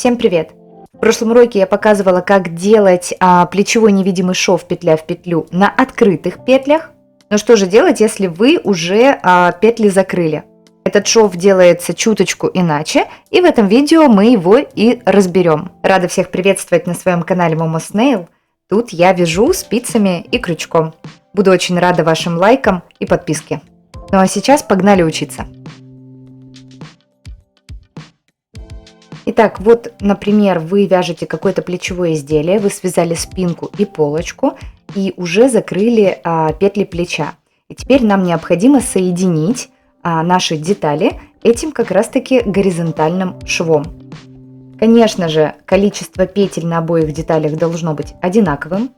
Всем привет! В прошлом уроке я показывала, как делать плечевой невидимый шов петля в петлю на открытых петлях. Но что же делать, если вы уже петли закрыли? Этот шов делается чуточку иначе, и в этом видео мы его и разберем. Рада всех приветствовать на своем канале Momo's Nail. Тут я вяжу спицами и крючком. Буду очень рада вашим лайкам и подписке. Ну а сейчас погнали учиться. Итак, вот, например, вы вяжете какое-то плечевое изделие, вы связали спинку и полочку и уже закрыли петли плеча. И теперь нам необходимо соединить наши детали этим как раз-таки горизонтальным швом. Конечно же, количество петель на обоих деталях должно быть одинаковым.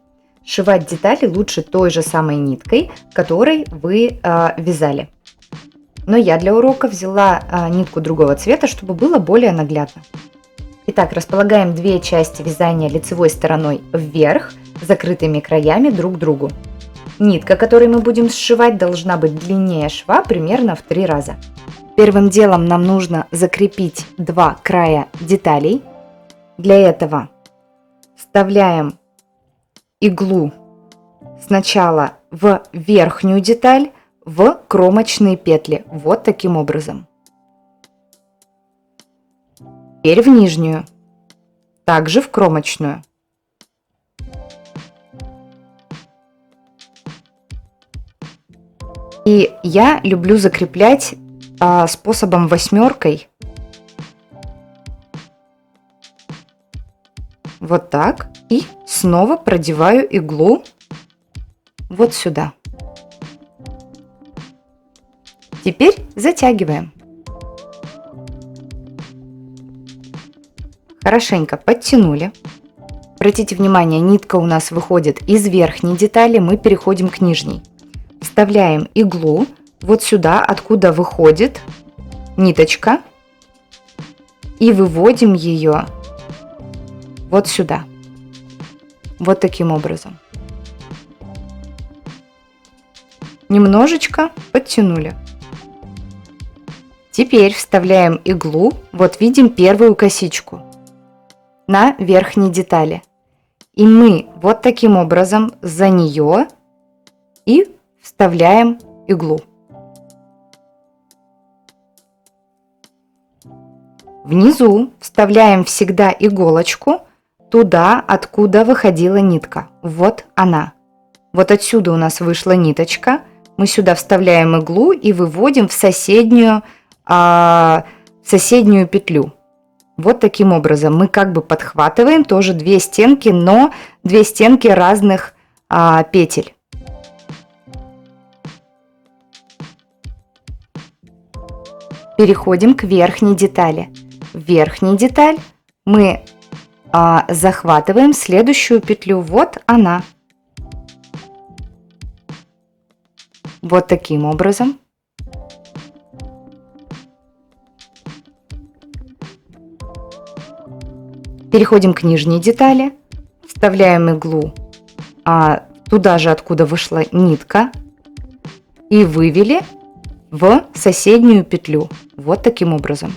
Сшивать детали лучше той же самой ниткой, которой вы вязали. Но я для урока взяла нитку другого цвета, чтобы было более наглядно. Итак, располагаем две части вязания лицевой стороной вверх, закрытыми краями друг к другу. Нитка, которой мы будем сшивать, должна быть длиннее шва примерно в 3 раза. Первым делом нам нужно закрепить два края деталей. Для этого вставляем иглу сначала в верхнюю деталь, в кромочные петли, вот таким образом. Теперь в нижнюю, также в кромочную. И я люблю закреплять способом восьмеркой. Вот так. И снова продеваю иглу вот сюда. Теперь затягиваем. Хорошенько подтянули. Обратите внимание, нитка у нас выходит из верхней детали, мы переходим к нижней. Вставляем иглу вот сюда, откуда выходит ниточка, и выводим ее вот сюда. Вот таким образом. Немножечко подтянули. Теперь вставляем иглу, вот видим первую косичку на верхней детали. И мы вот таким образом за нее и вставляем иглу. Внизу вставляем всегда иголочку туда, откуда выходила нитка. Вот она. Вот отсюда у нас вышла ниточка. Мы сюда вставляем иглу и выводим в соседнюю петлю. Вот таким образом мы как бы подхватываем тоже две стенки, но две стенки разных петель. Переходим к верхней детали. В верхней деталь мы захватываем следующую петлю. Вот она. Вот таким образом. Переходим к нижней детали, вставляем иглу туда же, откуда вышла нитка, и вывели в соседнюю петлю. Вот таким образом.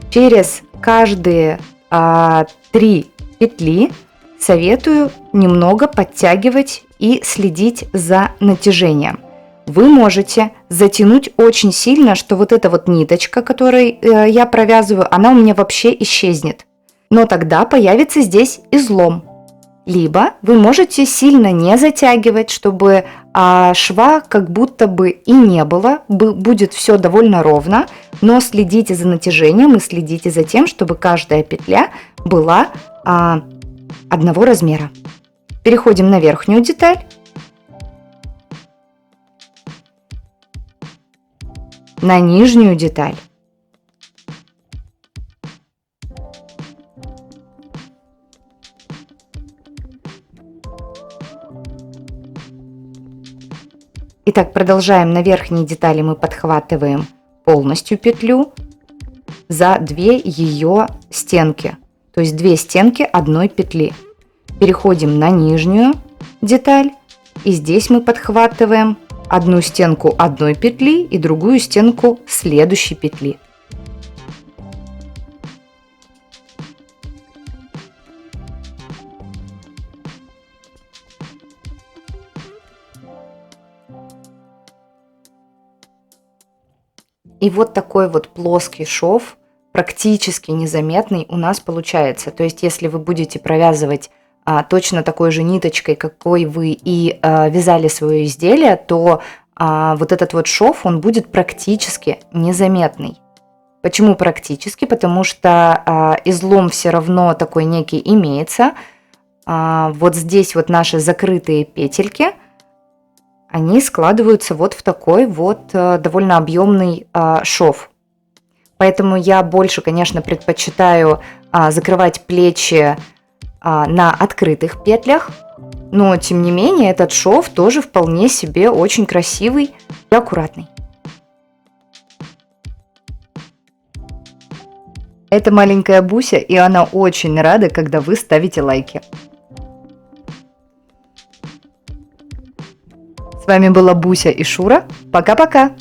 Через каждые 3 петли советую немного подтягивать и следить за натяжением. Вы можете затянуть очень сильно, что вот эта вот ниточка, которой я провязываю, она у меня вообще исчезнет. Но тогда появится здесь излом. Либо вы можете сильно не затягивать, чтобы шва как будто бы и не было, будет все довольно ровно, но следите за натяжением и следите за тем, чтобы каждая петля была одного размера. Переходим на верхнюю деталь. На нижнюю деталь. Итак, продолжаем. На верхней детали мы подхватываем полностью петлю за 2 ее стенки. То то есть 2 стенки одной петли. Переходим на нижнюю деталь И здесь мы подхватываем одну стенку одной петли и другую стенку следующей петли. И вот такой вот плоский шов, практически незаметный, у нас получается. То есть, если вы будете провязывать точно такой же ниточкой, какой вы и вязали свое изделие, то вот этот вот шов, он будет практически незаметный. Почему практически? Потому что излом все равно такой некий имеется. Вот здесь вот наши закрытые петельки, они складываются вот в такой вот довольно объемный шов. Поэтому я больше, конечно, предпочитаю закрывать плечи на открытых петлях, но тем не менее этот шов тоже вполне себе очень красивый и аккуратный. Это маленькая Буся, и она очень рада, когда вы ставите лайки. С вами была Буся и Шура. Пока-пока!